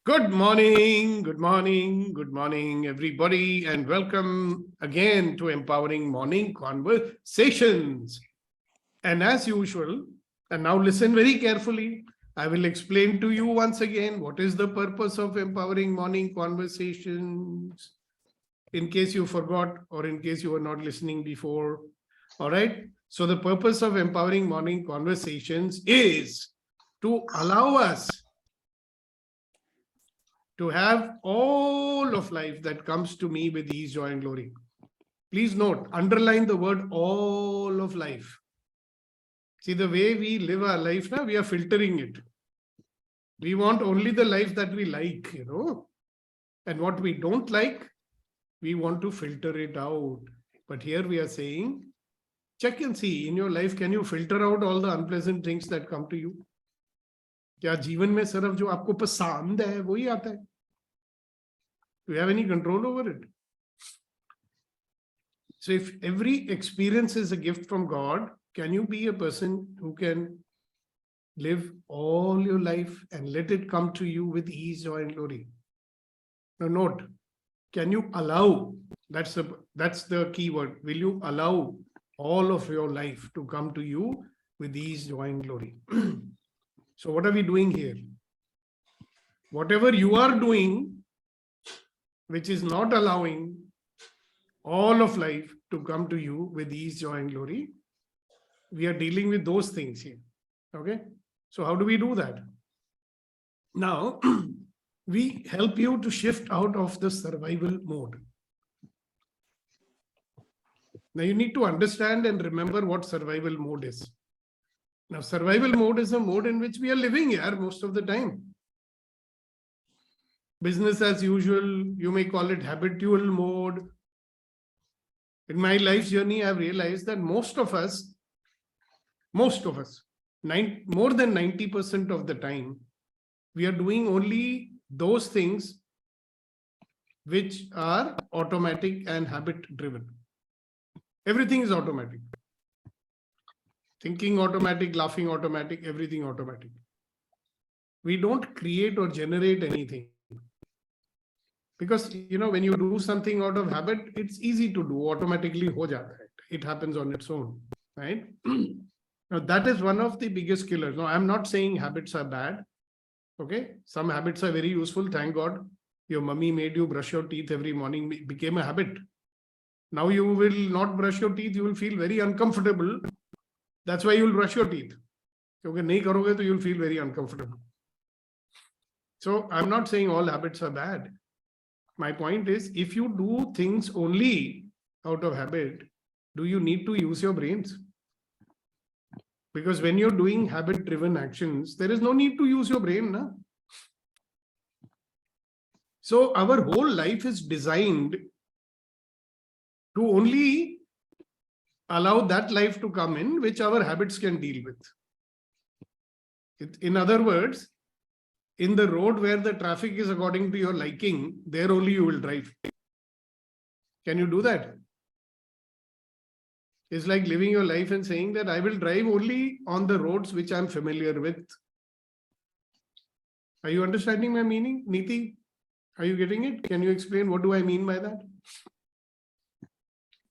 Good morning, good morning, good morning, everybody, and welcome again to Empowering Morning Conversations. And as usual, and now listen very carefully, I will explain to you once again what is the purpose of Empowering Morning Conversations, in case you forgot or in case you were not listening before. All right. So the purpose of Empowering Morning Conversations is to allow us to have all of life that comes to me with ease, joy, and glory. Please note, underline the word all of life. See, the way we live our life now, we are filtering it. We want only the life that we like, and what we don't like, we want to filter it out. But here we are saying, check and see in your life, can you filter out all the unpleasant things that come to you? क्या जीवन में सिर्फ जो आपको पसंद है वही आता है? Do you have any control over it? So if every experience is a gift from God, can you be a person who can live all your life and let it come to you with ease, joy, and glory? Now note, can you allow? That's the key word. Will you allow all of your life to come to you with ease, joy, and glory? So what are we doing here? Whatever you are doing, which is not allowing all of life to come to you with ease, joy, and glory, we are dealing with those things here. Okay? So how do we do that? Now, we help you to shift out of the survival mode. Now, you need to understand and remember what survival mode is. Now, survival mode is a mode in which we are living here most of the time. Business as usual, you may call it habitual mode. In my life's journey, I've realized that most of us, more than 90% of the time, we are doing only those things which are automatic and habit driven. Everything is automatic. Thinking automatic, laughing automatic, everything automatic. We don't create or generate anything. Because, when you do something out of habit, it's easy to do, automatically ho jata hai. It happens on its own, right? Now, that is one of the biggest killers. Now, I'm not saying habits are bad. Okay. Some habits are very useful. Thank God. Your mummy made you brush your teeth every morning. It became a habit. Now you will not brush your teeth. You will feel very uncomfortable. That's why you will brush your teeth. Because nahi karoge to you will feel very uncomfortable. So I'm not saying all habits are bad. My point is, if you do things only out of habit, do you need to use your brains? Because when you're doing habit-driven actions, there is no need to use your brain. Na? So our whole life is designed to only allow that life to come in, which our habits can deal with. In other words, in the road where the traffic is according to your liking, there only you will drive. Can you do that? It's like living your life and saying that I will drive only on the roads which I'm familiar with. Are you understanding my meaning? Neeti, are you getting it? Can you explain what do I mean by that?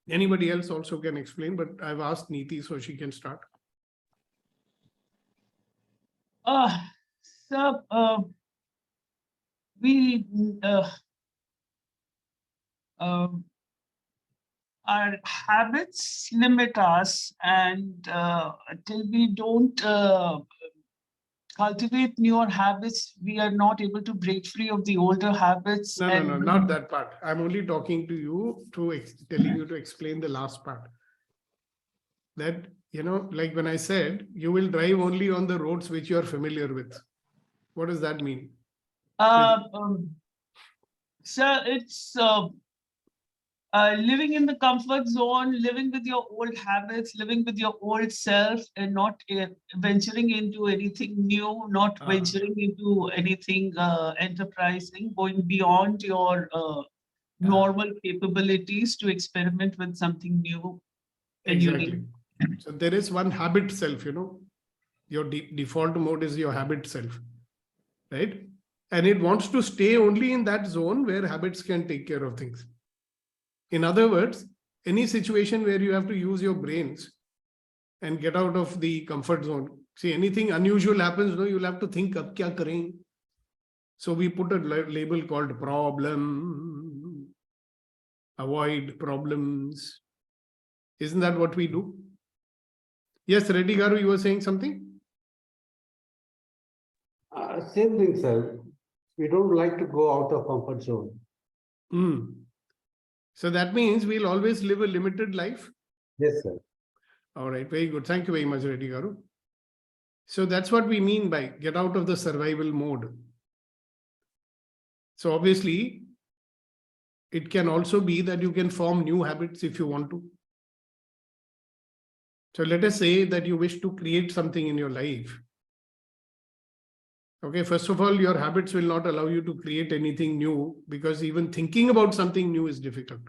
Anybody else also can explain, but I've asked Neeti so she can start. Our habits limit us, and till we don't cultivate newer habits, we are not able to break free of the older habits. No, not that part. I'm only talking to you telling you to explain the last part. That, like when I said, you will drive only on the roads which you are familiar with. What does that mean? So it's living in the comfort zone, living with your old habits, living with your old self, and not venturing into anything new, not venturing into anything enterprising, going beyond your normal capabilities to experiment with something new and unique. So there is one habit self, your default mode is your habit self, right? And it wants to stay only in that zone where habits can take care of things. In other words, any situation where you have to use your brains and get out of the comfort zone. See, anything unusual happens, no, you'll have to think, ab kya karen? So we put a label called problem, avoid problems. Isn't that what we do? Yes, Reddy Garu, you were saying something? Same thing, sir. We don't like to go out of comfort zone. So that means we'll always live a limited life. Yes, sir. All right, very good. Thank you very much, Reddy Garu. So that's what we mean by get out of the survival mode. So obviously, it can also be that you can form new habits if you want to. So let us say that you wish to create something in your life. Okay, first of all, your habits will not allow you to create anything new because even thinking about something new is difficult.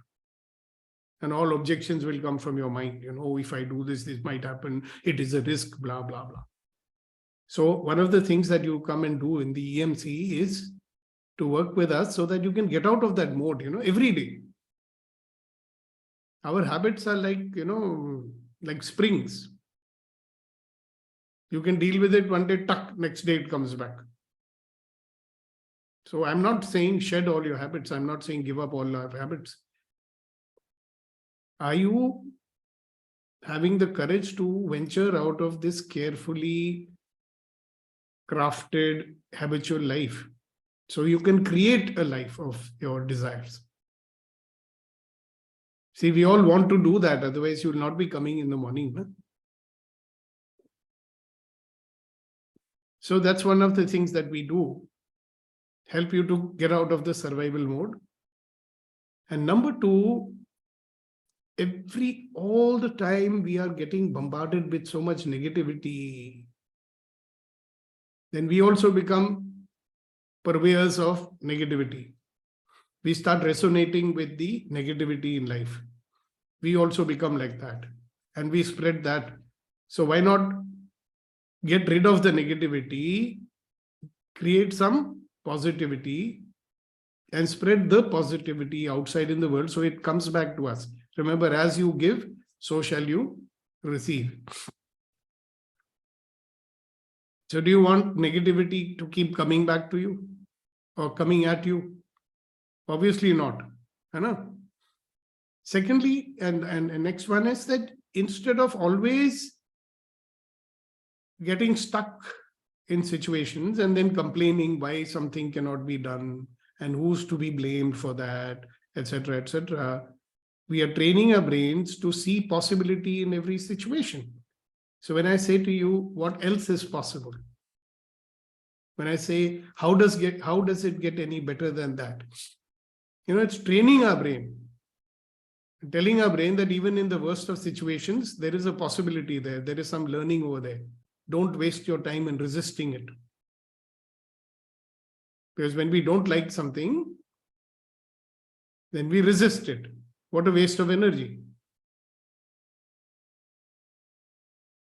And all objections will come from your mind. You know, if I do this, this might happen. It is a risk, blah, blah, blah. So one of the things that you come and do in the EMC is to work with us so that you can get out of that mode, every day. Our habits are like, like springs. You can deal with it one day, tuck, next day it comes back. So I'm not saying shed all your habits. I'm not saying give up all our habits. Are you having the courage to venture out of this carefully crafted habitual life so you can create a life of your desires? See, we all want to do that. Otherwise, you will not be coming in the morning. Huh? So that's one of the things that we do. Help you to get out of the survival mode. And number two, all the time we are getting bombarded with so much negativity. Then we also become purveyors of negativity. We start resonating with the negativity in life. We also become like that. And we spread that. So why not get rid of the negativity, create some positivity, and spread the positivity outside in the world so it comes back to us. Remember, as you give, so shall you receive. So do you want negativity to keep coming back to you or coming at you? Obviously not. Secondly, and next one is that instead of always getting stuck in situations and then complaining why something cannot be done and who's to be blamed for that, etc., we are training our brains to see possibility in every situation. So when I say to you, what else is possible? When I say, how does it get any better than that? It's training our brain, telling our brain that even in the worst of situations, there is a possibility there. There is some learning over there. Don't waste your time in resisting it. Because when we don't like something, then we resist it. What a waste of energy.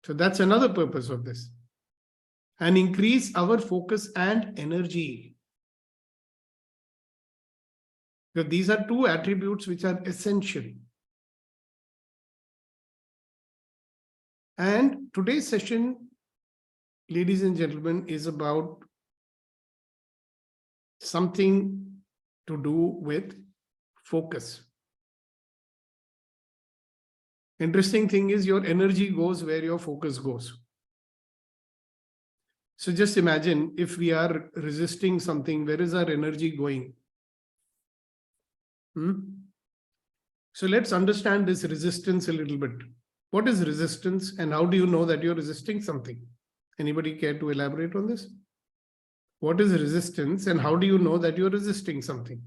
So that's another purpose of this. And increase our focus and energy. Because these are two attributes which are essential. And today's session, ladies and gentlemen, is about something to do with focus. Interesting thing is your energy goes where your focus goes. So just imagine if we are resisting something, where is our energy going? So let's understand this resistance a little bit. What is resistance and how do you know that you're resisting something? Anybody care to elaborate on this? What is resistance and how do you know that you're resisting something?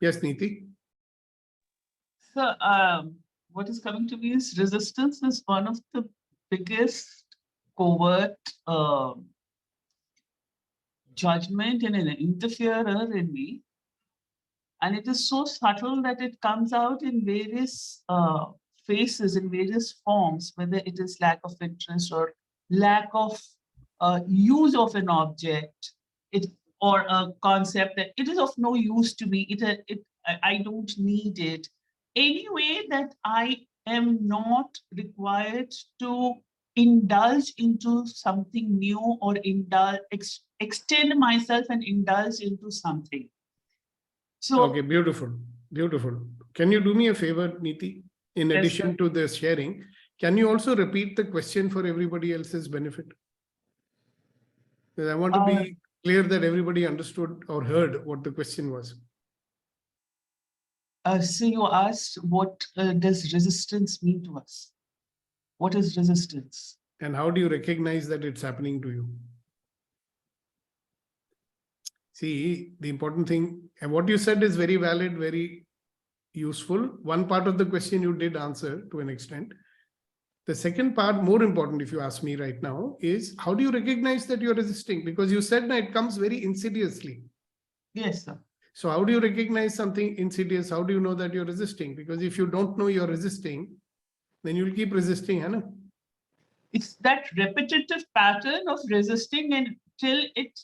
Yes, Neeti. So, what is coming to me is resistance is one of the biggest covert judgment and an interferer in me. And it is so subtle that it comes out in various faces in various forms, whether it is lack of interest or lack of use of an object, or a concept that it is of no use to me, I don't need it. Anyway, that I am not required to indulge into something new or extend myself and indulge into something. So, okay, beautiful, beautiful. Can you do me a favor, Neeti? In Yes, addition sir. to the sharing, can you also repeat the question for everybody else's benefit? Because I want to be clear that everybody understood or heard what the question was. So you asked, what does resistance mean to us? What is resistance? And how do you recognize that it's happening to you? See, the important thing, and what you said is very valid, very useful. One part of the question you did answer to an extent. The second part, more important, if you ask me right now, is how do you recognize that you're resisting? Because you said that it comes very insidiously. Yes, sir. So how do you recognize something insidious? How do you know that you're resisting? Because if you don't know you're resisting, then you'll keep resisting, Hannah. It's that repetitive pattern of resisting until it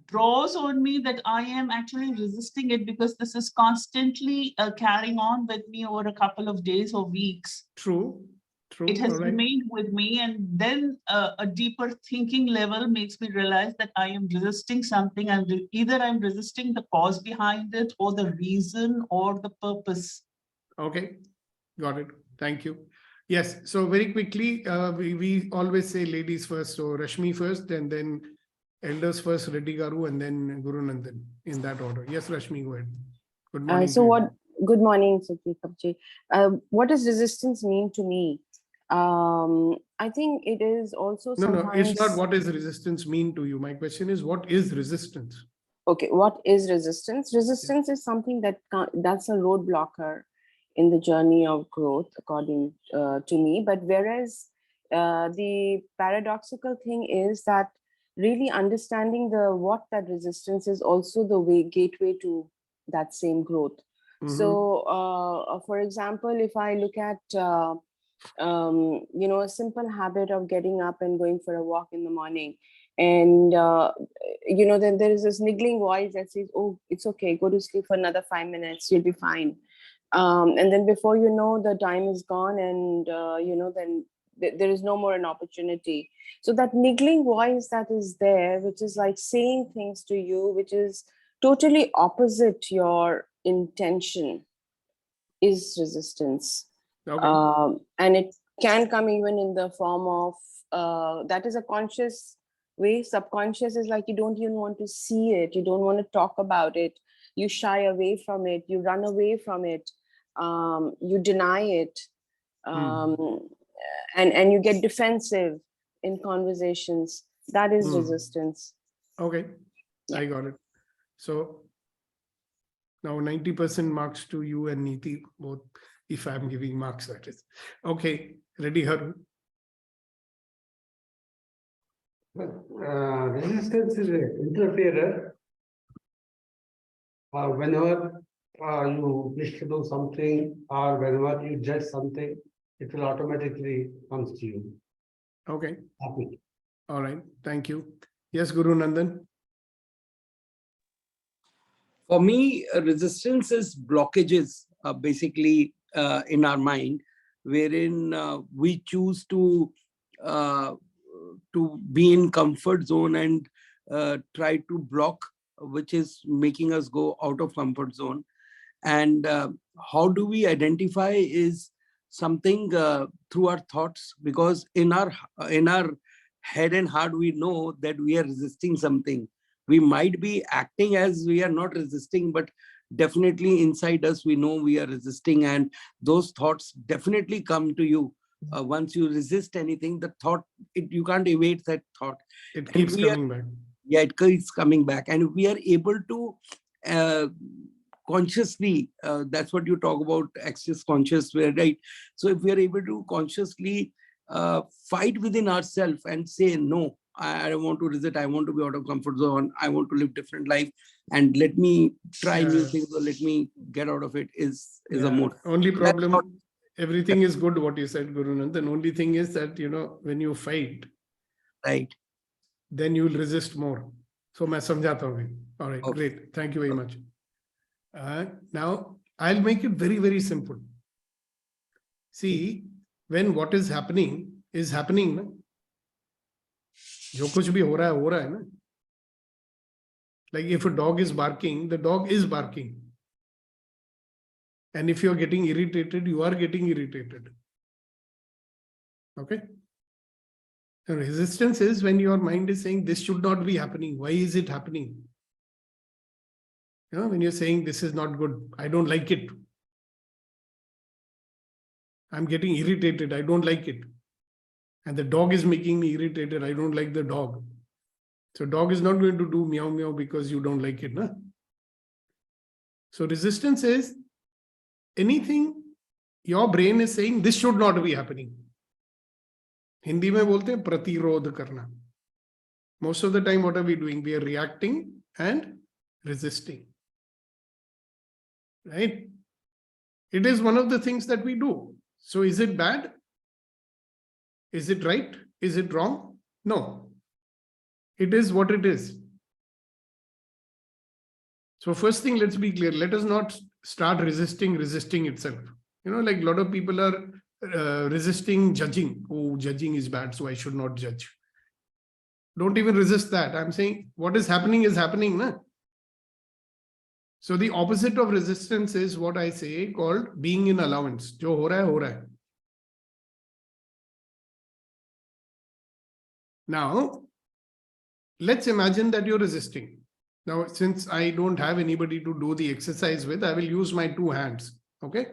draws on me that I am actually resisting it, because this is constantly carrying on with me over a couple of days or weeks. True. True. It has All right. remained with me, and then a deeper thinking level makes me realize that I am resisting something, and either I'm resisting the cause behind it, or the reason, or the purpose. Okay, got it. Thank you. Yes, so very quickly, we always say ladies first, so Rashmi first, and then elders first, Reddy Garu, and then Guru Nandan, in that order. Yes, Rashmi, go ahead. Good morning. Good morning, Sukhdeep. What does resistance mean to me? I think it is also No, it's not sometimes. what does resistance mean to you. My question is, what is resistance? Okay, what is resistance? Resistance is something that's a roadblocker in the journey of growth, according to me. But whereas the paradoxical thing is that really understanding what that resistance is also the gateway to that same growth. So, for example, if I look at a simple habit of getting up and going for a walk in the morning, and then there is this niggling voice that says, oh, it's okay, go to sleep for another 5 minutes, you'll be fine. And then before you know, the time is gone, and then there is no more an opportunity. So that niggling voice that is there, which is like saying things to you which is totally opposite your intention, is resistance. Okay. And it can come even in the form of that is a conscious way. Subconscious is like you don't even want to see it, you don't want to talk about it, you shy away from it, you run away from it, you deny it, and you get defensive in conversations. That is resistance. Okay, I got it. So now 90% marks to you and Neeti, both, if I'm giving marks, that is. Okay, ready, Haru? Resistance is an interferer. Whenever you wish to do something, or whenever you judge something, it will automatically comes to you. Okay. Happy. All right. Thank you. Yes, Guru Nandan. For me, resistance is blockages, basically in our mind, wherein we choose to be in comfort zone and try to block, which is making us go out of comfort zone. And how do we identify is something through our thoughts, because in our head and heart we know that we are resisting something. We might be acting as we are not resisting, but definitely inside us we know we are resisting, and those thoughts definitely come to you. Once you resist anything, the thought, you can't evade that thought. It keeps coming back. Yeah, it keeps coming back. And if we are able to consciously, that's what you talk about, access conscious, right? So if we are able to consciously fight within ourselves and say, no, I don't want to resist, I want to be out of comfort zone, I want to live different life, and let me try new things, or let me get out of it, is a mode. Only problem, everything is good what you said, Guru Nand. The only thing is that, when you fight, Right. then you will resist more. So मैं समझाता हूँ. All right, Okay. great. Thank you very much. Now, I'll make it very, very simple. See, when what is happening, na? जो कुछ भी हो रहा है ना? Like if a dog is barking, the dog is barking. And if you're getting irritated, you are getting irritated. Okay? The resistance is when your mind is saying, this should not be happening. Why is it happening? When you're saying, this is not good, I don't like it. I'm getting irritated, I don't like it. And the dog is making me irritated, I don't like the dog. So dog is not going to do meow meow because you don't like it. Na? So resistance is anything your brain is saying, this should not be happening. Hindi mein bolte hain pratirodh karna. Most of the time, what are we doing? We are reacting and resisting. Right? It is one of the things that we do. So is it bad? Is it right? Is it wrong? No. It is what it is. So first thing, let's be clear. Let us not start resisting itself. Like a lot of people are resisting judging. Oh, judging is bad, so I should not judge. Don't even resist that. I'm saying what is happening, na? So the opposite of resistance is what I say called being in allowance. Jo ho raha hai. Now, let's imagine that you're resisting. Now, since I don't have anybody to do the exercise with, I will use my two hands. Okay?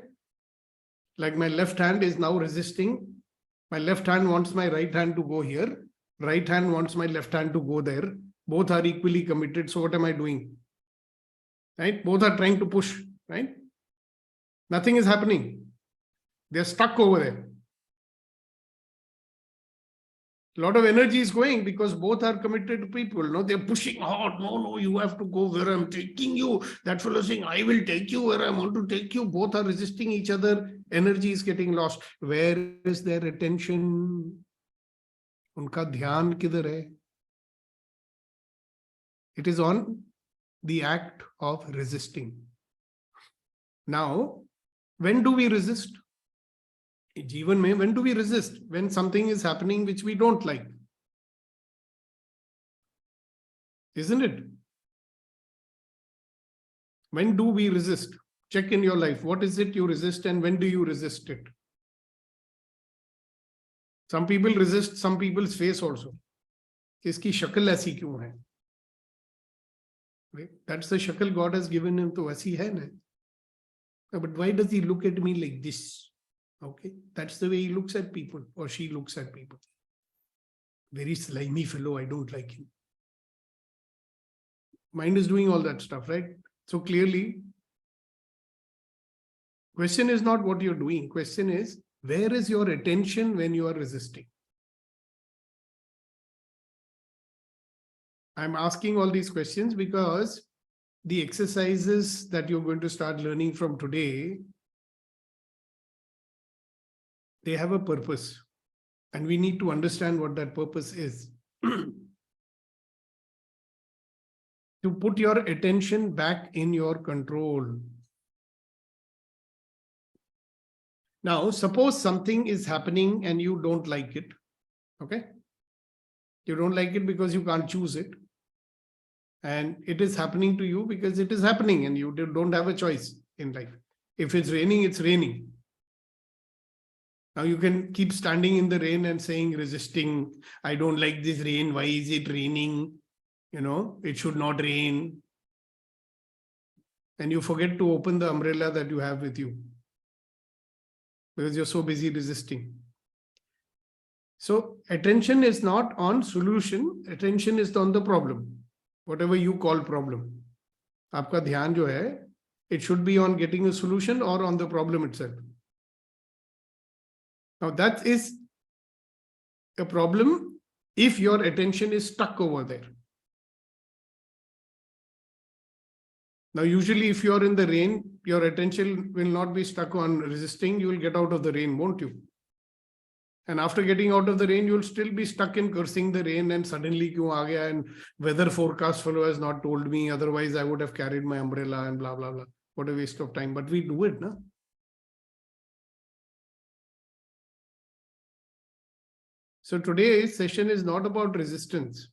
Like my left hand is now resisting. My left hand wants my right hand to go here. Right hand wants my left hand to go there. Both are equally committed. So what am I doing? Right? Both are trying to push. Right? Nothing is happening. They're stuck over there. A lot of energy is going because both are committed people. No, they're pushing hard. No, you have to go where I'm taking you. That fellow saying, I will take you where I want to take you. Both are resisting each other. Energy is getting lost. Where is their attention? Unka dhyan kidhar hai? It is on the act of resisting. Now, when do we resist? Jeevan mein, when do we resist? When something is happening which we don't like. Isn't it? When do we resist? Check in your life. What is it you resist and when do you resist it? Some people resist some people's face also. Iski shakal aisi kyun hai? Right? That's the shakal God has given him to aisi hai na. But why does he look at me like this? Okay, that's the way he looks at people or she looks at people. Very slimy fellow, I don't like him. Mind is doing all that stuff, right? So clearly, question is not what you're doing. Question is, where is your attention when you are resisting? I'm asking all these questions because the exercises that you're going to start learning from today, they have a purpose and we need to understand what that purpose is. To put your attention back in your control. Now, suppose something is happening and you don't like it. Okay? You don't like it because you can't choose it. And it is happening to you because it is happening and you don't have a choice in life. If it's raining, it's raining. Now you can keep standing in the rain and saying, resisting, I don't like this rain. Why is it raining? It should not rain. And you forget to open the umbrella that you have with you because you're so busy resisting. So attention is not on solution. Attention is on the problem. Whatever you call problem. Aapka dhyan jo hai, it should be on getting a solution or on the problem itself. Now that is a problem if your attention is stuck over there. Now, usually if you're in the rain, your attention will not be stuck on resisting. You will get out of the rain, won't you? And after getting out of the rain, you'll still be stuck in cursing the rain and suddenly kyun aa gaya, and weather forecast fellow has not told me, otherwise I would have carried my umbrella and blah, blah, blah. What a waste of time. But we do it, na? So today's session is not about resistance.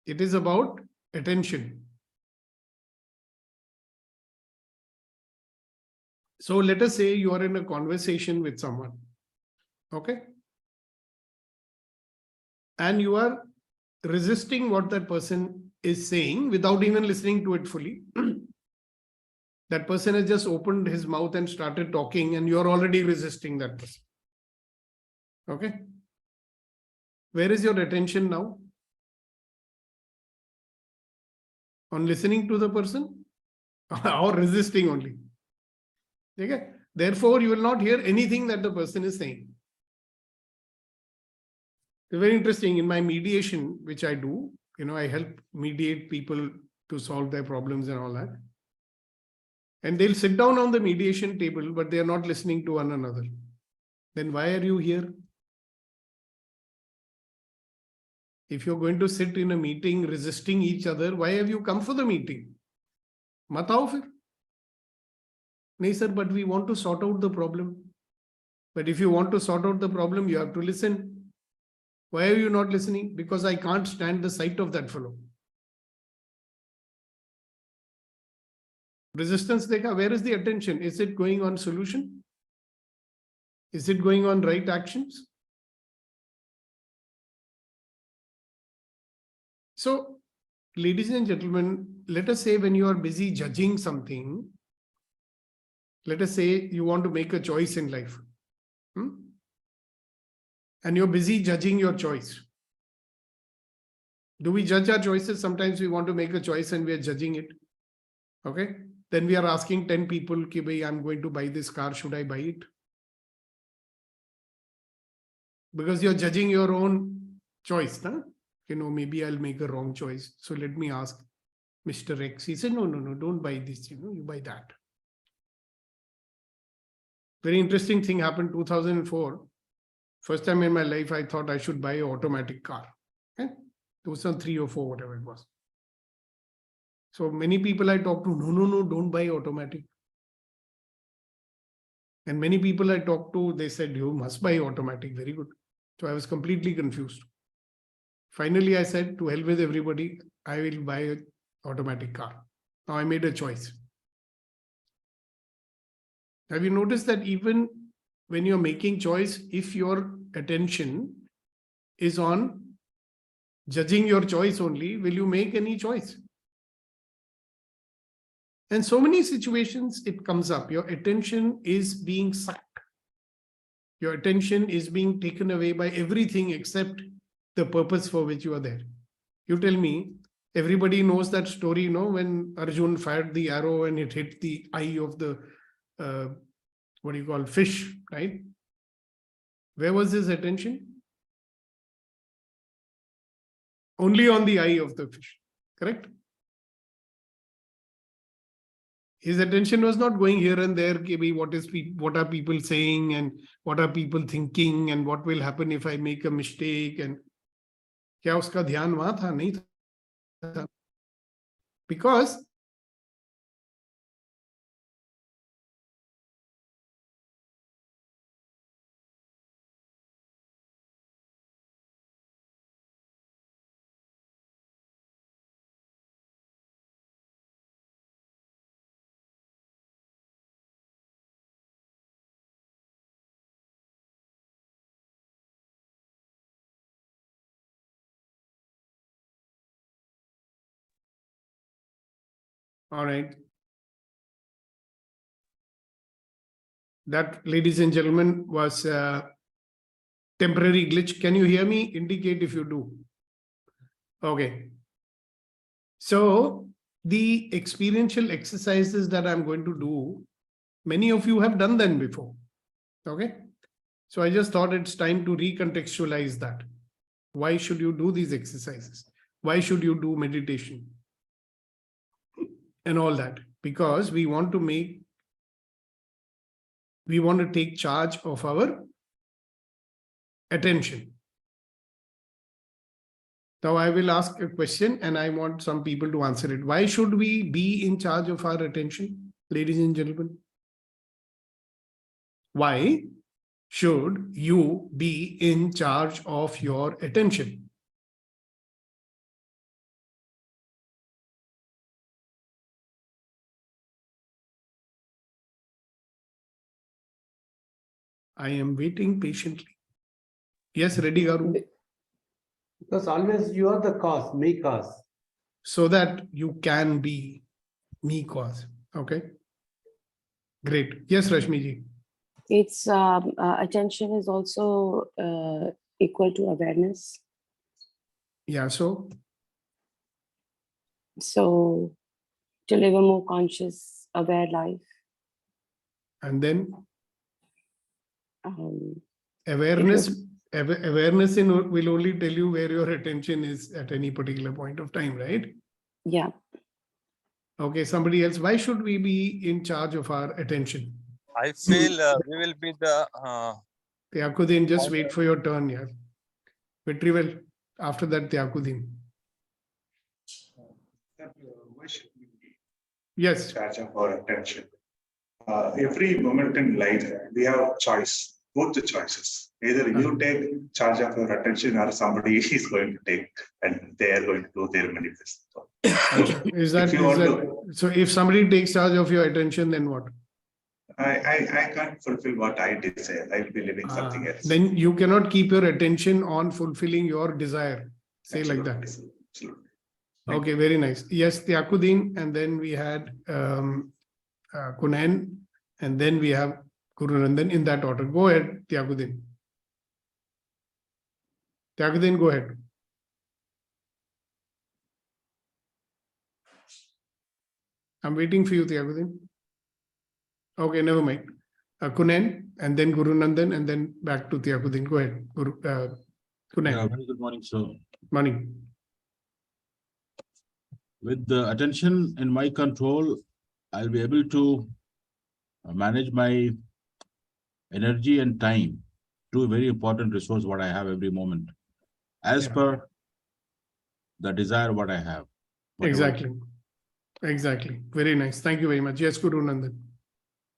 It is about attention. So let us say you are in a conversation with someone, okay? And you are resisting what that person is saying without even listening to it fully. That person has just opened his mouth and started talking, and you're already resisting that person. Okay? Where is your attention now? On listening to the person or resisting only? Okay? Therefore, you will not hear anything that the person is saying. It's very interesting. In my mediation, which I do, I help mediate people to solve their problems and all that. And they'll sit down on the mediation table, but they are not listening to one another. Then why are you here? If you're going to sit in a meeting resisting each other, why have you come for the meeting? Mat aao fir. No, sir, but we want to sort out the problem. But if you want to sort out the problem, you have to listen. Why are you not listening? Because I can't stand the sight of that fellow. Resistance dekha, where is the attention? Is it going on solution? Is it going on right actions? So, ladies and gentlemen, let us say when you are busy judging something, let us say you want to make a choice in life. And you're busy judging your choice. Do we judge our choices? Sometimes we want to make a choice and we are judging it. Okay. Then we are asking 10 people, ki bhai, I'm going to buy this car. Should I buy it? Because you're judging your own choice. Huh? Maybe I'll make a wrong choice. So let me ask Mr. X. He said, no, don't buy this. You buy that. Very interesting thing happened 2004. First time in my life, I thought I should buy an automatic car. Okay? 2003 or 4, whatever it was. So many people I talked to, no, don't buy automatic. And many people I talked to, they said, you must buy automatic. Very good. So I was completely confused. Finally, I said, to hell with everybody, I will buy an automatic car. Now I made a choice. Have you noticed that even when you're making choice, if your attention is on judging your choice only, will you make any choice? And so many situations it comes up. Your attention is being sucked. Your attention is being taken away by everything except the purpose for which you are there. You tell me, everybody knows that story, when Arjun fired the arrow and it hit the eye of the, fish, right? Where was his attention? Only on the eye of the fish, correct? His attention was not going here and there, what are people saying and what are people thinking and what will happen if I make a mistake, and kya uska dhyan wahan tha? Nahi tha. Because all right. That, ladies and gentlemen, was a temporary glitch. Can you hear me? Indicate if you do. Okay. So the experiential exercises that I'm going to do, many of you have done them before. Okay. So I just thought it's time to recontextualize that. Why should you do these exercises? Why should you do meditation? and all that, because we want to take charge of our attention. Now I will ask a question and I want some people to answer it. Why should we be in charge of our attention, ladies and gentlemen? Why should you be in charge of your attention? I am waiting patiently. Yes, ready, Garu? Because always you are the cause, me cause. So that you can be me cause. Okay. Great. Yes, Rashmi ji. It's attention is also equal to awareness. Yeah, so So to live a more conscious, aware life. and then Um, awareness will only tell you where your attention is at any particular point of time, right? yeah. Okay, somebody else. Why should we be in charge of our attention? I feel we will be the Tyakudin, just wait for your turn, yeah. Vetrivel, after that, Tyakudin. Why should we be Yes. in charge of our attention? Every moment in life, we have choice, both the choices. Either you take charge of your attention or somebody is going to take and they are going to do their manifest. So, Is that, if you want to, so if somebody takes charge of your attention, then what? I can't fulfill what I desire. I will be living something else. Then you cannot keep your attention on fulfilling your desire. Say like that. Absolutely. Okay, very nice. Yes, Tyakudin, and then we had Kunan, and then we have Guru Nandan in that order. Go ahead, Tyakudin. Tyakudin, go ahead. I'm waiting for you, Tyakudin. Okay, never mind. Kunan, and then Guru Nandan, and then back to Tyakudin. Go ahead, Kunan. Yeah, very good morning, sir. Morning. With the attention in my control, I'll be able to manage my energy and time, two very important resource what I have every moment, as per the desire what I have. Exactly. Exactly. Very nice. Thank you very much. Yes, Guru Nandan.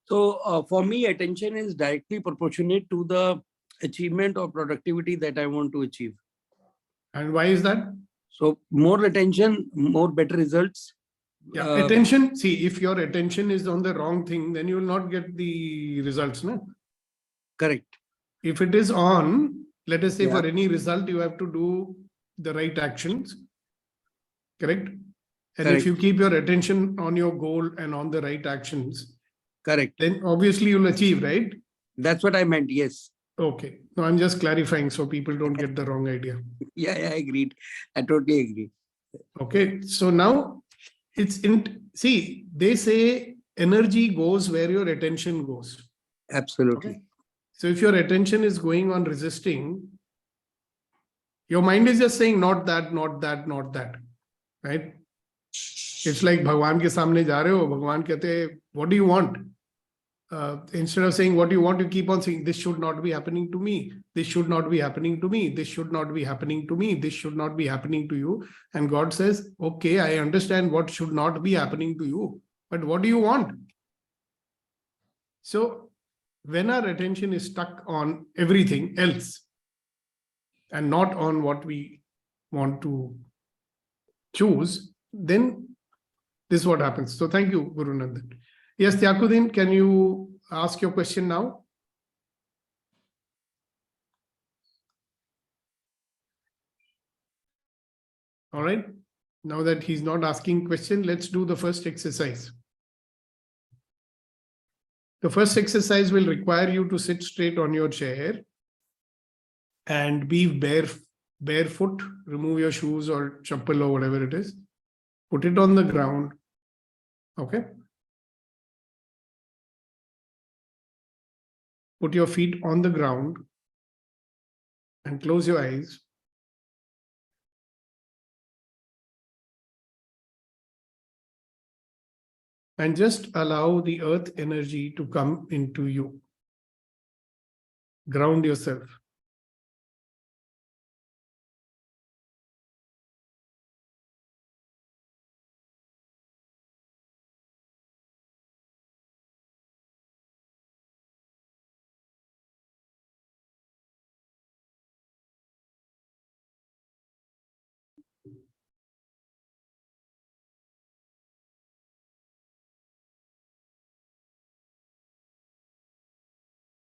So for me, attention is directly proportionate to the achievement or productivity that I want to achieve. And why is that? So more attention, more better results. Yeah, attention. See, if your attention is on the wrong thing, then you will not get the results. No? Correct. If it is on, let us say for any result, you have to do the right actions. Correct? And if you keep your attention on your goal and on the right actions, correct, then obviously you'll achieve, right? That's what I meant. Yes. Okay. No, I'm just clarifying so people don't get the wrong idea. Yeah, I agreed. I totally agree. Okay. So now it's see, they say energy goes where your attention goes. Absolutely. Okay? So if your attention is going on resisting, your mind is just saying not that, not that, not that. Right? It's like Bhagwan ke samne ja rahe ho, Bhagwan kehte, what do you want? Instead of saying what you want, you keep on saying, this should not be happening to me. This should not be happening to me. This should not be happening to me. This should not be happening to you. And God says, okay, I understand what should not be happening to you, but what do you want? So when our attention is stuck on everything else and not on what we want to choose, then this is what happens. So thank you, Guru Nandan. Yes, Tyakudin, can you ask your question now? All right. Now that he's not asking question, let's do the first exercise. The first exercise will require you to sit straight on your chair and be barefoot. Remove your shoes or chappal or whatever it is. Put it on the ground. Okay. Put your feet on the ground and close your eyes. And just allow the earth energy to come into you. Ground yourself.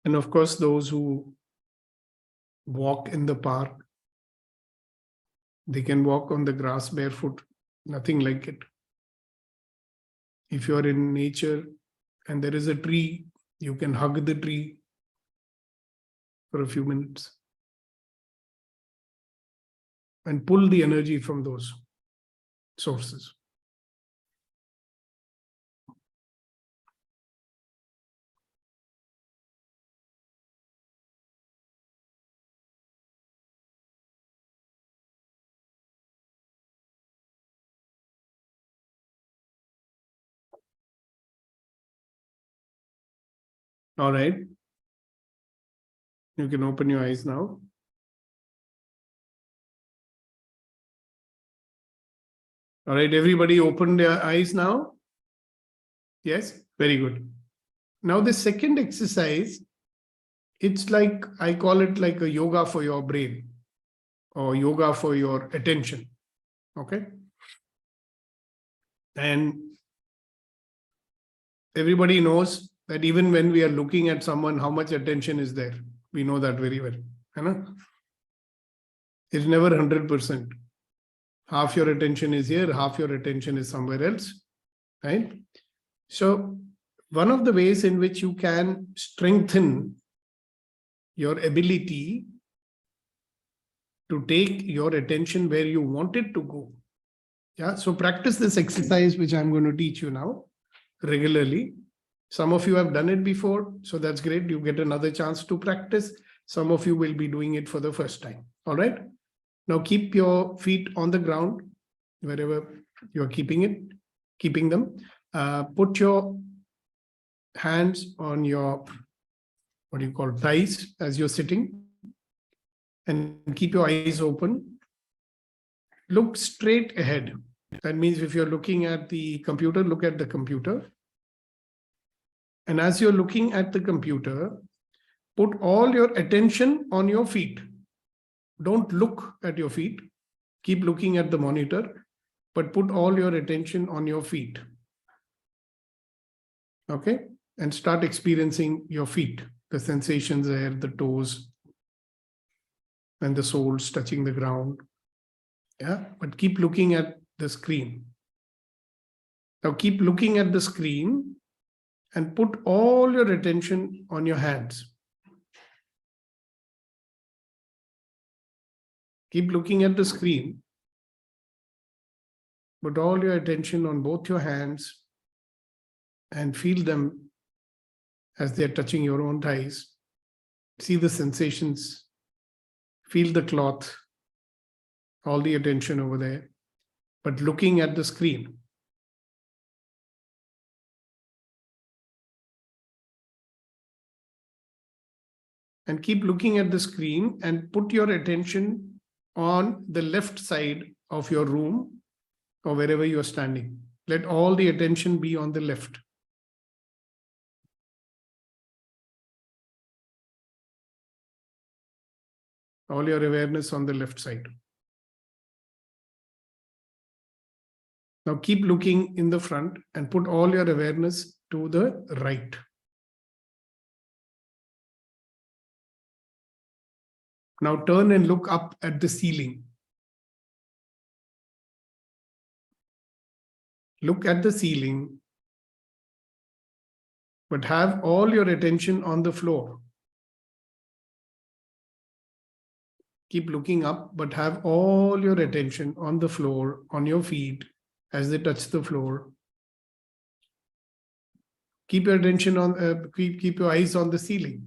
And of course, those who walk in the park, they can walk on the grass barefoot, nothing like it. If you are in nature and there is a tree, you can hug the tree for a few minutes and pull the energy from those sources. All right. You can open your eyes now. All right, everybody open their eyes now. Yes, very good. Now the second exercise, it's like, I call it like a yoga for your brain or yoga for your attention. Okay. And everybody knows that even when we are looking at someone, how much attention is there? We know that very well. You know? It's never 100%. Half your attention is here, half your attention is somewhere else, right? So one of the ways in which you can strengthen your ability to take your attention where you want it to go. Yeah, so practice this exercise, which I'm going to teach you now regularly. Some of you have done it before, so that's great. You get another chance to practice. Some of you will be doing it for the first time. All right. Now keep your feet on the ground, wherever you're keeping them. Put your hands on your, what do you call, thighs as you're sitting, and keep your eyes open. Look straight ahead. That means if you're looking at the computer, look at the computer. And as you're looking at the computer, put all your attention on your feet. Don't look at your feet. Keep looking at the monitor, but put all your attention on your feet. Okay? And start experiencing your feet, the sensations there, the toes, and the soles touching the ground. Yeah, but keep looking at the screen. Now keep looking at the screen and put all your attention on your hands. Keep looking at the screen. Put all your attention on both your hands and feel them as they're touching your own thighs. See the sensations. Feel the cloth. All the attention over there. But looking at the screen. And keep looking at the screen and put your attention on the left side of your room or wherever you're standing. Let all the attention be on the left. All your awareness on the left side. Now keep looking in the front and put all your awareness to the right. Now turn and look up at the ceiling. Look at the ceiling, but have all your attention on the floor. Keep looking up, but have all your attention on the floor, on your feet, as they touch the floor. Keep your attention on, keep your eyes on the ceiling.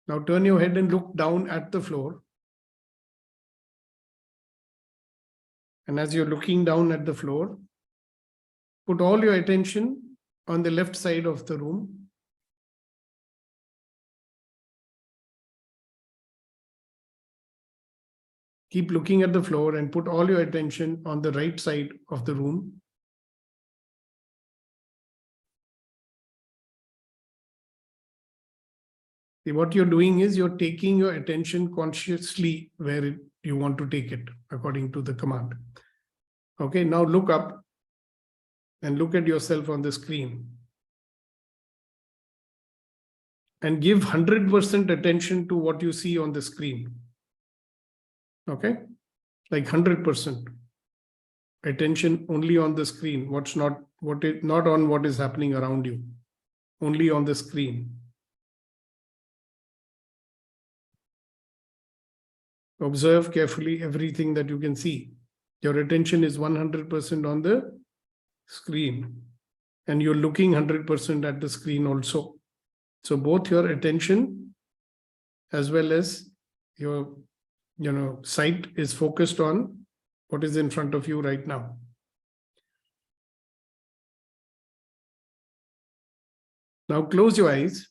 Now turn your head and look down at the floor. And as you're looking down at the floor, put all your attention on the left side of the room. Keep looking at the floor and put all your attention on the right side of the room. See, what you're doing is you're taking your attention consciously where you want to take it according to the command. Okay, now look up and look at yourself on the screen. And give 100% attention to what you see on the screen. Okay, like 100% attention only on the screen. Not on what is happening around you, only on the screen. Observe carefully everything that you can see. Your attention is 100% on the screen, and you're looking 100% at the screen also. So both your attention as well as your sight is focused on what is in front of you right now. Now close your eyes.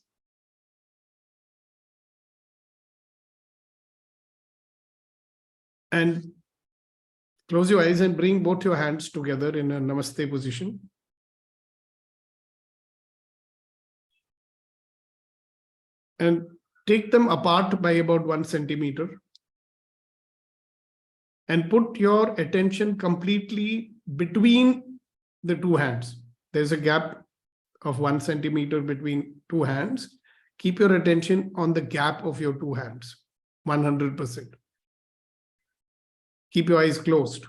And close your eyes and bring both your hands together in a namaste position. And take them apart by about 1 centimeter. And put your attention completely between the two hands. There's a gap of 1 centimeter between two hands. Keep your attention on the gap of your two hands, 100%. Keep your eyes closed.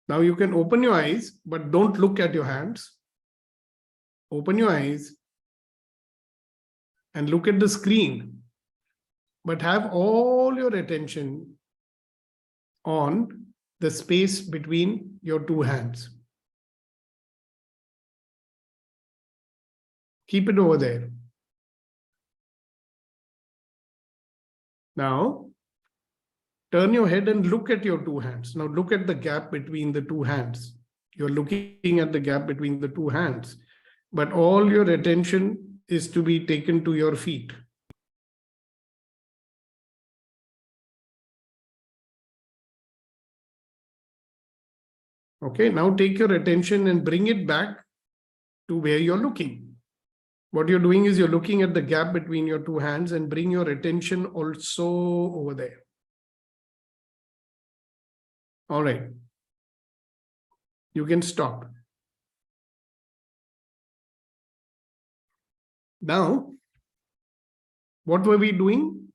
Now you can open your eyes, but don't look at your hands. Open your eyes and look at the screen, but have all your attention on the space between your two hands. Keep it over there. Now, turn your head and look at your two hands. Now look at the gap between the two hands. You're looking at the gap between the two hands, but all your attention is to be taken to your feet. Okay, now take your attention and bring it back to where you're looking. What you're doing is you're looking at the gap between your two hands and bring your attention also over there. All right. You can stop. Now, what were we doing?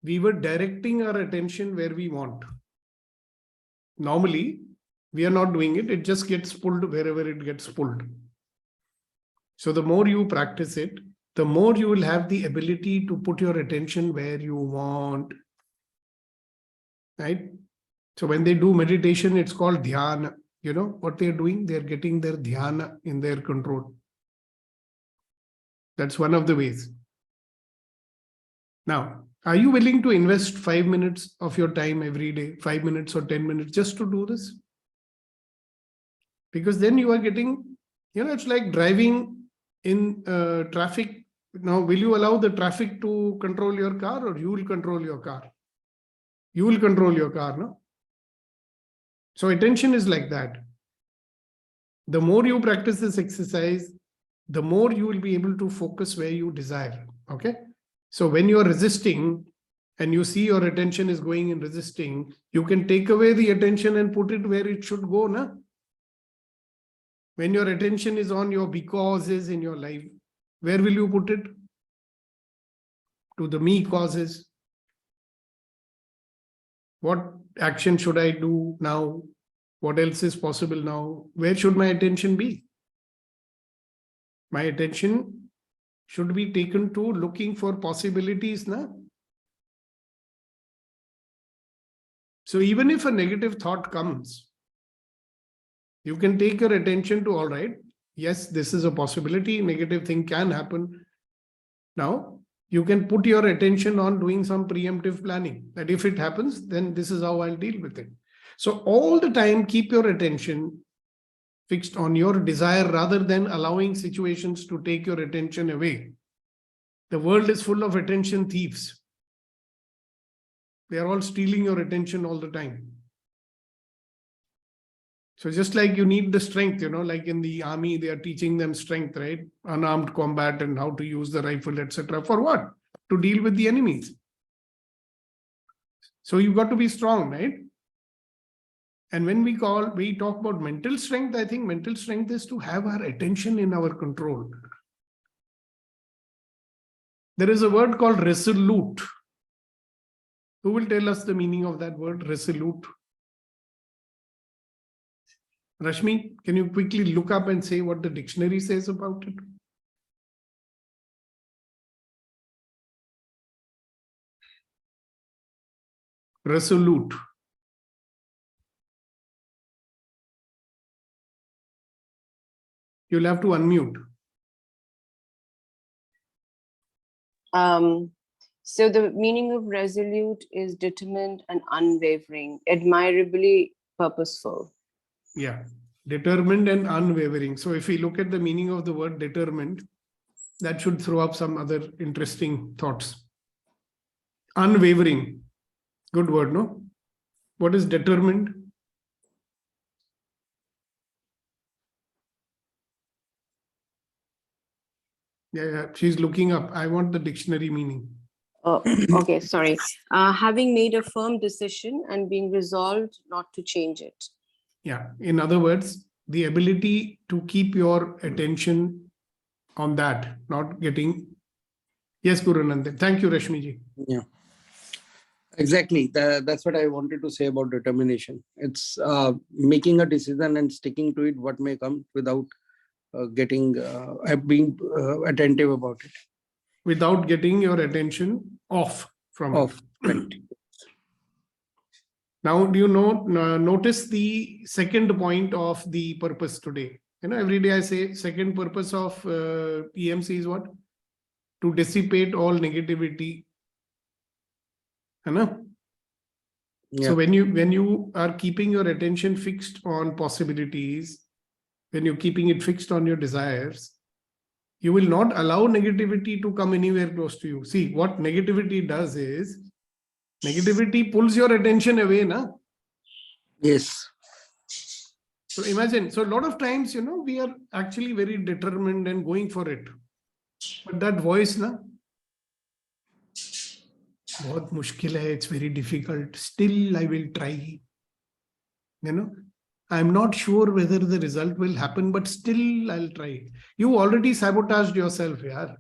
We were directing our attention where we want. Normally, we are not doing it. It just gets pulled wherever it gets pulled. So the more you practice it, the more you will have the ability to put your attention where you want. Right? So when they do meditation, it's called dhyana. You know what they're doing? They're getting their dhyana in their control. That's one of the ways. Now, are you willing to invest 5 minutes of your time every day, 5 minutes or 10 minutes just to do this? Because then you are getting, it's like driving in traffic. Now, will you allow the traffic to control your car, or you will control your car? You will control your car, no? So attention is like that. The more you practice this exercise, the more you will be able to focus where you desire. Okay. So when you're resisting and you see your attention is going in resisting, you can take away the attention and put it where it should go, na? When your attention is on your becauses in your life, where will you put it? To the me causes. What action should I do now? What else is possible now? Where should my attention be? My attention should be taken to looking for possibilities, na? So even if a negative thought comes, you can take your attention to, all right, yes, this is a possibility, negative thing can happen. Now, You can put your attention on doing some preemptive planning, that if it happens, then this is how I'll deal with it. So all the time, keep your attention fixed on your desire rather than allowing situations to take your attention away. The world is full of attention thieves. They are all stealing your attention all the time. So just like you need the strength, like in the army, they are teaching them strength, right? Unarmed combat and how to use the rifle, etc. For what? To deal with the enemies. So you've got to be strong, right? And when we talk about mental strength, I think mental strength is to have our attention in our control. There is a word called resolute. Who will tell us the meaning of that word, resolute? Rashmi, can you quickly look up and say what the dictionary says about it? Resolute. You'll have to unmute. So the meaning of resolute is determined and unwavering, admirably purposeful. Yeah, determined and unwavering. So if we look at the meaning of the word determined, that should throw up some other interesting thoughts. Unwavering. Good word, no? What is determined? Yeah, she's looking up. I want the dictionary meaning. Oh, okay, sorry. Having made a firm decision and being resolved not to change it. Yeah, in other words, the ability to keep your attention on that, not getting. Yes, Guru Nandan. Thank you, Rashmi ji. Yeah, exactly. That's what I wanted to say about determination. It's making a decision and sticking to it, what may come, without being attentive about it. Without getting your attention off from it. Now, do you notice the second point of the purpose today? Every day I say second purpose of EMC is what? To dissipate all negativity. Yeah. So when you are keeping your attention fixed on possibilities, when you're keeping it fixed on your desires, you will not allow negativity to come anywhere close to you. See, what negativity does is, negativity pulls your attention away, na? Yes. So imagine, so a lot of times, we are actually very determined and going for it. But that voice, na? Bahut mushkil hai, it's very difficult. Still, I will try. I'm not sure whether the result will happen, but still I'll try. You already sabotaged yourself, yaar.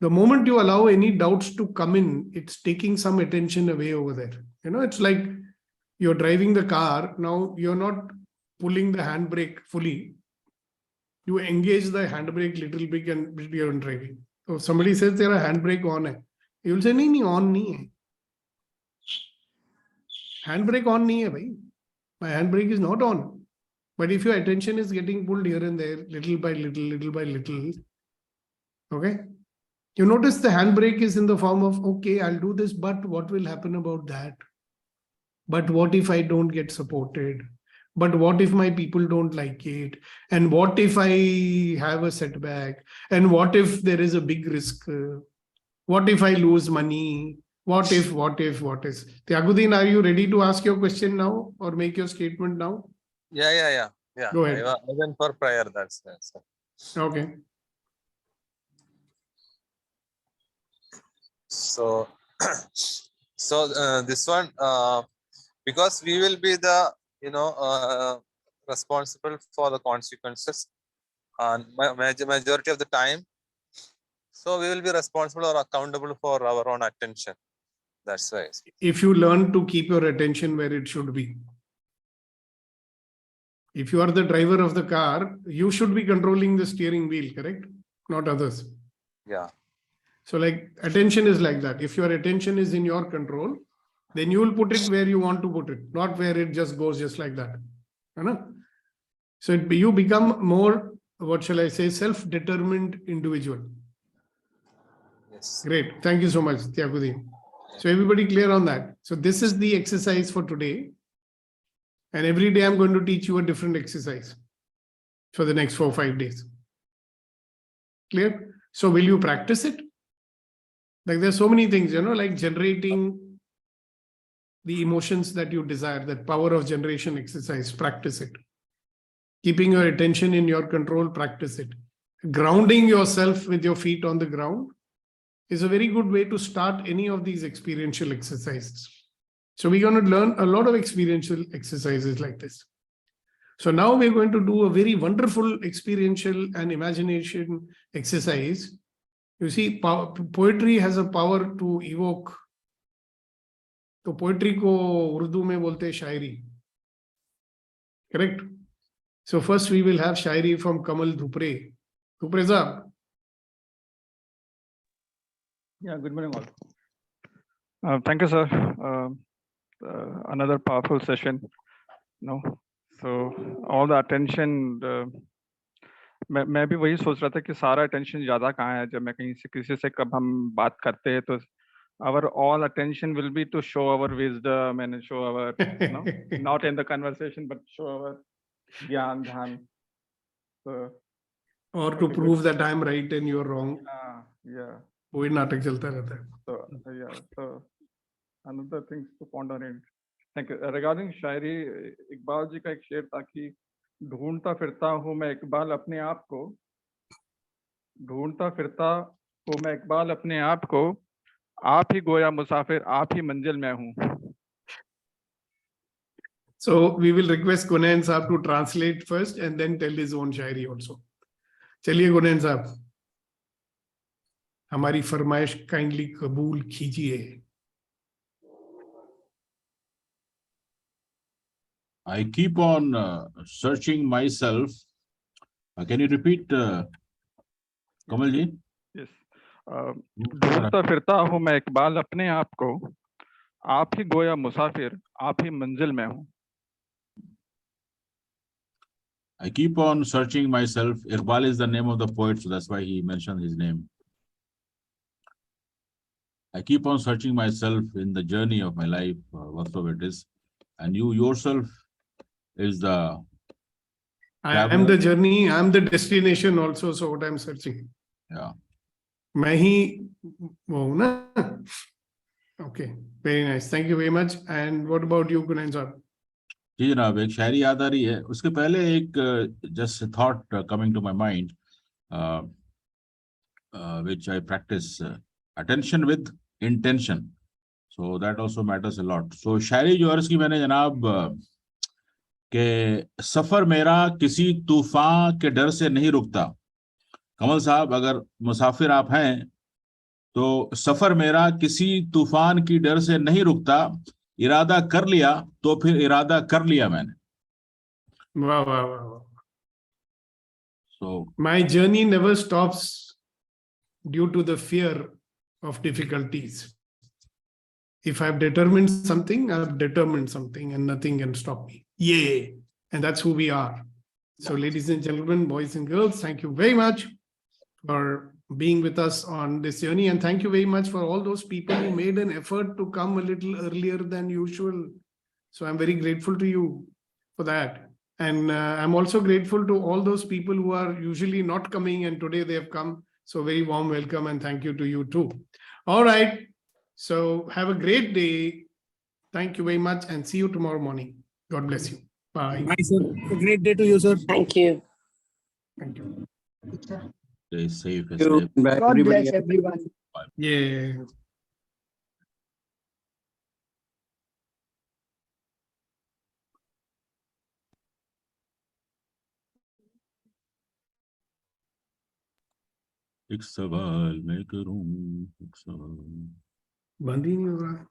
The moment you allow any doubts to come in, it's taking some attention away over there. It's like you're driving the car. Now you're not pulling the handbrake fully. You engage the handbrake little bit and you're driving. So if somebody says there a handbrake on hai, you will say, nahi, on nahi hai. Handbrake on nahi hai, bhai. My handbrake is not on. But if your attention is getting pulled here and there, little by little, okay? You notice the handbrake is in the form of, okay, I'll do this, but what will happen about that? But what if I don't get supported? But what if my people don't like it? And what if I have a setback? And what if there is a big risk? What if I lose money? What if? Tyagudin, are you ready to ask your question now or make your statement now? Yeah. Go ahead. I went for prayer. That's Okay. So, this one, because we will be the responsible for the consequences, and majority of the time, so we will be responsible or accountable for our own attention. That's why. If you learn to keep your attention where it should be. If you are the driver of the car, you should be controlling the steering wheel, correct? Not others. Yeah. So like attention is like that. If your attention is in your control, then you will put it where you want to put it, not where it just goes just like that. So you become more what shall I say, self-determined individual. Yes. Great. Thank you so much, Tyagudin. So everybody clear on that? So this is the exercise for today. And every day I'm going to teach you a different exercise for the next 4 or 5 days. Clear? So will you practice it? Like there's so many things, like generating the emotions that you desire, that power of generation exercise, practice it. Keeping your attention in your control, practice it. Grounding yourself with your feet on the ground is a very good way to start any of these experiential exercises. So we're going to learn a lot of experiential exercises like this. So now we're going to do a very wonderful experiential and imagination exercise. You see, poetry has a power to evoke. तो poetry को उर्दू में बोलते हैं shayari, correct? So first we will have shayari from Kamal Dhupre. Dhupre sir. Yeah, good morning all. Thank you, sir. Another powerful session. So all the attention. मैं भी वही सोच रहा था कि सारा attention ज़्यादा कहाँ है, जब मैं कहीं से किसी से कब हम बात करते हैं तो our all attention will be to show our wisdom and show our not in the conversation but show our gyan dhan. So, or to prove that I'm right and you're wrong. Yeah. वही नाटक चलता रहता है. So yeah, so another things to ponder in. Thank you. Regarding शायरी, इकबाल जी का एक शेर था कि ढूंढता फिरता हूँ मैं इकबाल अपने आप को, ढूंढता फिरता हूँ मैं इकबाल अपने आप को, आप ही गोया मुसाफिर, आप ही मंजिल में हूँ. So we will request Gunayan Saab to translate first and then tell his own Shayari also. चलिए Gunayan Saab, हमारी फरमाइश काइंडली कबूल कीजिए. I keep on searching myself. Can you repeat, Kamal ji? Yes. ढूंढता फिरता हूँ मैं इकबाल अपने आप को, आप ही गोया मुसाफिर, आप ही मंजिल में हूँ. I keep on searching myself. Iqbal is the name of the poet, so that's why he mentioned his name. I keep on searching myself in the journey of my life, whatsoever it is. And you yourself is the... I am the journey, I am the destination also, so what I'm searching. Yeah. मैं ही वो हूँ ना. Okay, very nice. Thank you very much. And what about you, Gunayan Saab? जी जनाब, एक शायरी याद आ रही है. उसके पहले एक just a thought coming to my mind, which I practice, attention with intention. So that also matters a lot. So शायरी जो अर्ज की मैंने जनाब कि सफर मेरा किसी तूफान के डर से नहीं रुकता. कमल साहब, अगर मुसाफिर आप हैं तो सफर मेरा किसी तूफान की डर से नहीं रुकता, इरादा कर लिया तो फिर इरादा कर लिया मैंने. वाह वाह वाह वाह. So my journey never stops due to the fear of difficulties. If I've determined something, I've determined something and nothing can stop me. Yay! And that's who we are. So ladies and gentlemen, boys and girls, thank you very much for being with us on this journey. And thank you very much for all those people who made an effort to come a little earlier than usual. So I'm very grateful to you for that. And I'm also grateful to all those people who are usually not coming and today they have come. So very warm welcome and thank you to you too. All right. So have a great day. Thank you very much and see you tomorrow morning. God bless you. Bye. Bye, sir. A great day to you, sir. Thank you. Thank you. stay safe. Thank you. Bye, God everybody. bless everyone. Yeah. एक सवाल मैं करूं, एक सवाल बंद ही नहीं हो रहा है.